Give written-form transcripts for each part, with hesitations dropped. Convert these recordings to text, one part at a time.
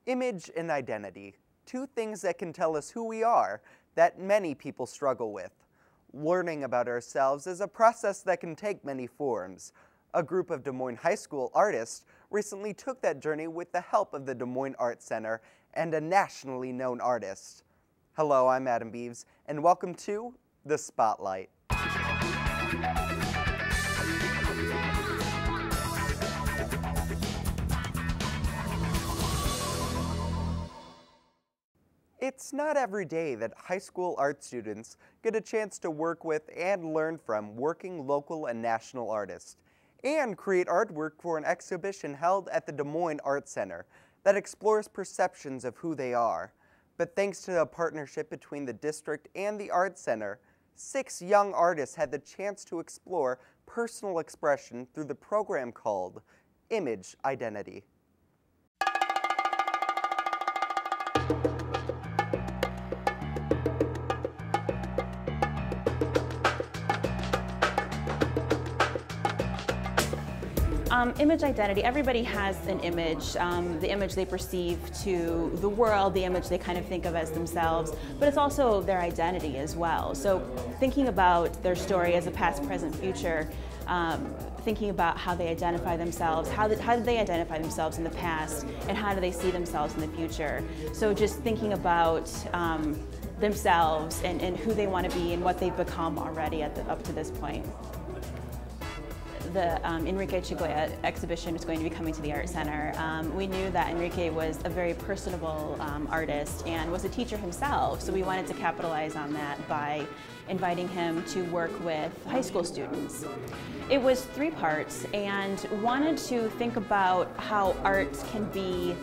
Image and identity, two things that can tell us who we are that many people struggle with. Learning about ourselves is a process that can take many forms. A group of Des Moines High School artists recently took that journey with the help of the Des Moines Art Center and a nationally known artist. Hello, I'm Adam Beeves, and welcome to The Spotlight. It's not every day that high school art students get a chance to work with and learn from working local and national artists, and create artwork for an exhibition held at the Des Moines Art Center that explores perceptions of who they are. But thanks to a partnership between the district and the Art Center, 6 young artists had the chance to explore personal expression through the program called Image Identity. Image identity, everybody has an image, the image they perceive to the world, the image they kind of think of as themselves, but it's also their identity as well. So thinking about their story as a past, present, future, thinking about how they identify themselves, how did they identify themselves in the past, and how do they see themselves in the future. So just thinking about themselves and who they want to be and what they've become already up to this point. The Enrique Chiglia exhibition is going to be coming to the Art Center. We knew that Enrique was a very personable artist and was a teacher himself, so we wanted to capitalize on that by inviting him to work with high school students. It was 3 parts and wanted to think about how art can be.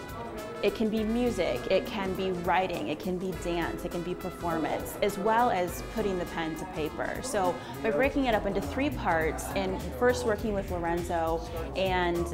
It can be music, it can be writing, it can be dance, it can be performance, as well as putting the pen to paper. So by breaking it up into 3 parts, and first working with Lorenzo, and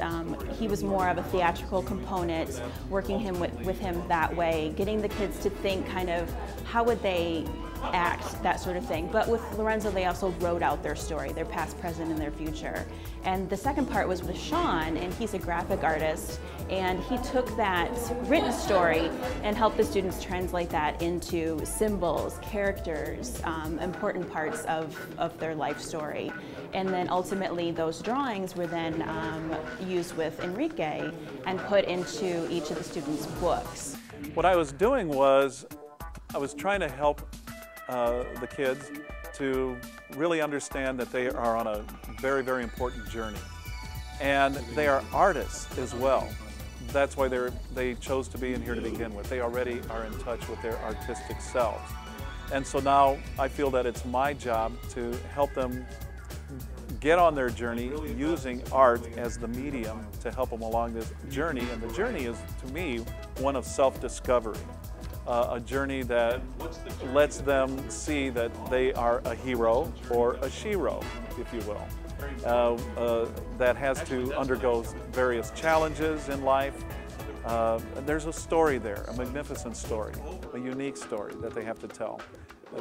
he was more of a theatrical component, working with him that way, getting the kids to think kind of how would they act, that sort of thing. But with Lorenzo, they also wrote out their story, their past, present, and their future. And the second part was with Sean, and he's a graphic artist, and he took that written story and helped the students translate that into symbols, characters, important parts of their life story. And then ultimately those drawings were then used with Enrique and put into each of the students' books. What I was doing was I was trying to help the kids to really understand that they are on a very, very important journey. And they are artists as well. That's why they chose to be in here to begin with. They already are in touch with their artistic selves. And so now I feel that it's my job to help them get on their journey using art as the medium to help them along this journey. And the journey is, to me, one of self-discovery. A journey that lets them see that they are a hero or a shero, if you will, that has to undergo various challenges in life. There's a story there, a magnificent story, a unique story that they have to tell.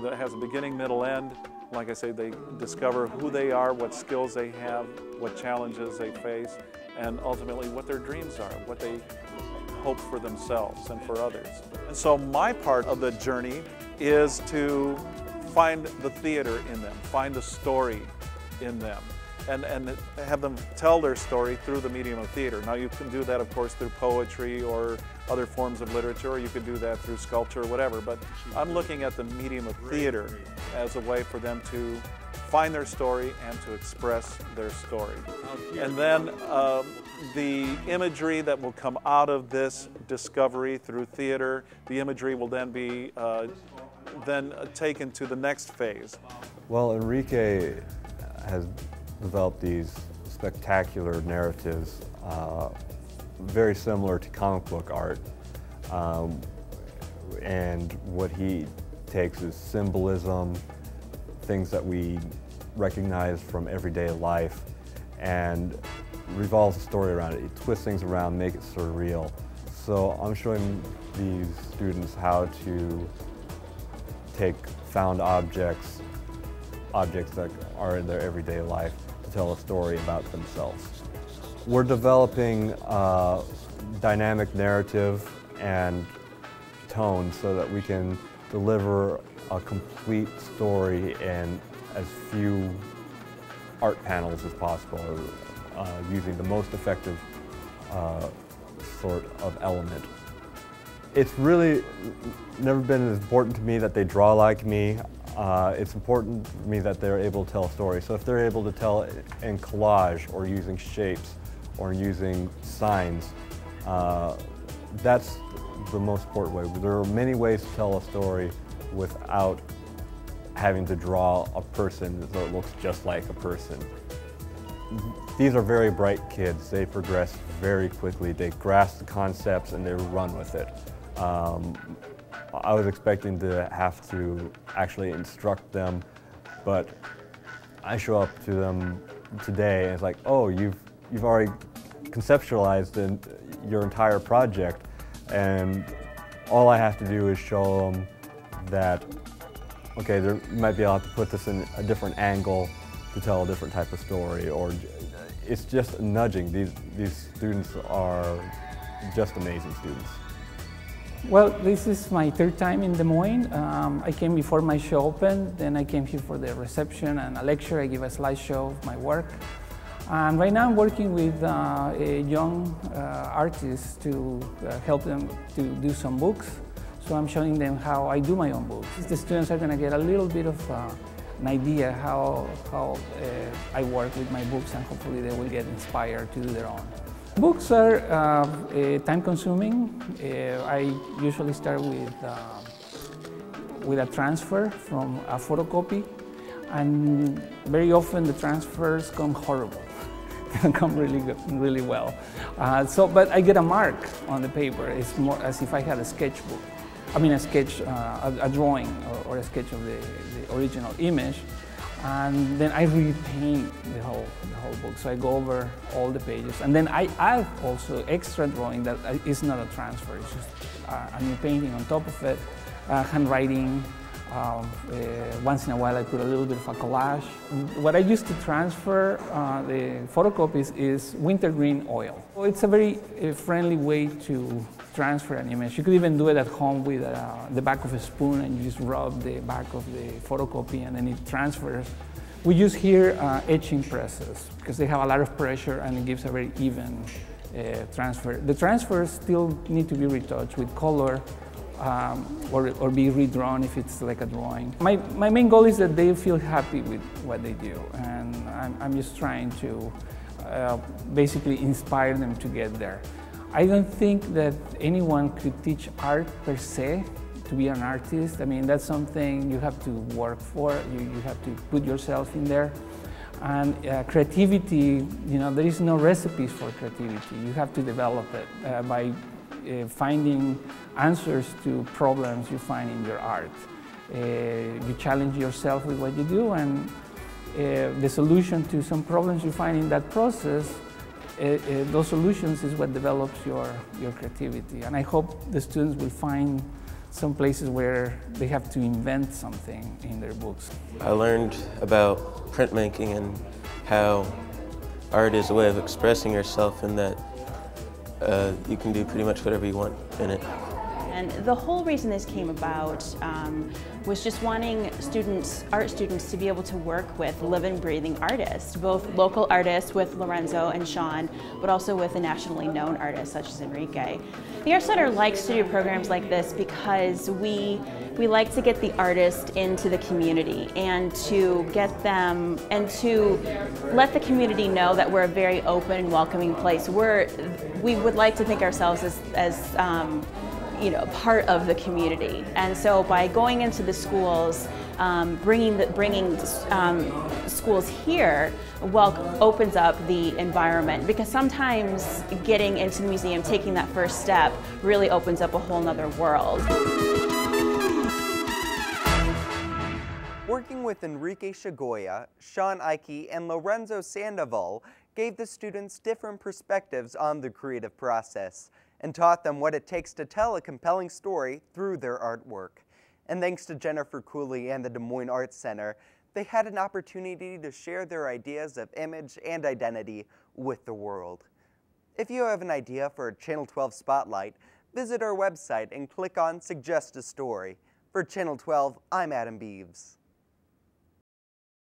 That has a beginning, middle, end. Like I say, they discover who they are, what skills they have, what challenges they face, and ultimately what their dreams are, what they hope for themselves and for others. And so my part of the journey is to find the theater in them, find the story in them, and have them tell their story through the medium of theater. Now you can do that, of course, through poetry or other forms of literature, or you could do that through sculpture or whatever, but I'm looking at the medium of theater as a way for them to find their story and to express their story. And then the imagery that will come out of this discovery through theater, the imagery will then be taken to the next phase. Well, Enrique has developed these spectacular narratives, very similar to comic book art. And what he takes is symbolism, things that we recognize from everyday life, and revolves the story around it. He twists things around, make it surreal. So I'm showing these students how to take found objects that are in their everyday life, to tell a story about themselves. We're developing a dynamic narrative and tone so that we can deliver a complete story in as few art panels as possible, using the most effective sort of element. It's really never been as important to me that they draw like me. It's important to me that they're able to tell a story. So if they're able to tell it in collage or using shapes or using signs, that's the most important way. There are many ways to tell a story without having to draw a person so it looks just like a person. These are very bright kids. They progress very quickly. They grasp the concepts and they run with it. I was expecting to have to actually instruct them, but I show up to them today and it's like, oh, you've already conceptualized your entire project, and all I have to do is show them that, okay, you might be able to put this in a different angle to tell a different type of story, or it's just nudging. These students are just amazing students. Well, this is my third time in Des Moines. I came before my show opened, then I came here for the reception and a lecture. I give a slideshow of my work. And right now I'm working with a young artists to help them to do some books. So I'm showing them how I do my own books. The students are going to get a little bit of an idea how I work with my books, and hopefully they will get inspired to do their own. Books are time-consuming. I usually start with a transfer from a photocopy, and very often the transfers come horrible. They come really good, really well. But I get a mark on the paper. It's more as if I had a sketchbook. I mean, a drawing or a sketch of the original image. And then I repaint the whole book. So I go over all the pages. And then I add also extra drawing that is not a transfer. It's just a new painting on top of it, handwriting. Once in a while I put a little bit of a collage. What I use to transfer the photocopies is wintergreen oil. It's a very friendly way to transfer an image. You could even do it at home with the back of a spoon, and you just rub the back of the photocopy and then it transfers. We use here etching presses because they have a lot of pressure and it gives a very even transfer. The transfers still need to be retouched with color or be redrawn if it's like a drawing. My main goal is that they feel happy with what they do, and I'm just trying to basically inspire them to get there. I don't think that anyone could teach art per se to be an artist. I mean, that's something you have to work for. You have to put yourself in there. And creativity, there is no recipes for creativity. You have to develop it by finding answers to problems you find in your art. You challenge yourself with what you do, and the solution to some problems you find in that process, those solutions is what develops your creativity. And I hope the students will find some places where they have to invent something in their books. I learned about printmaking and how art is a way of expressing yourself, and that you can do pretty much whatever you want in it. And the whole reason this came about was just wanting art students to be able to work with living, breathing artists, both local artists with Lorenzo and Sean, but also with a nationally known artist such as Enrique. The Art Center likes to do programs like this because we like to get the artist into the community and to get them and to let the community know that we're a very open and welcoming place. We would like to think ourselves as part of the community, and so by going into the schools, bringing schools here, opens up the environment, because sometimes getting into the museum, taking that first step, really opens up a whole nother world. Working with Enrique Chagoya, Sean Ike, and Lorenzo Sandoval gave the students different perspectives on the creative process and taught them what it takes to tell a compelling story through their artwork. And thanks to Jennifer Cooley and the Des Moines Art Center, they had an opportunity to share their ideas of image and identity with the world. If you have an idea for a Channel 12 Spotlight, visit our website and click on Suggest a Story. For Channel 12, I'm Adam Beeves.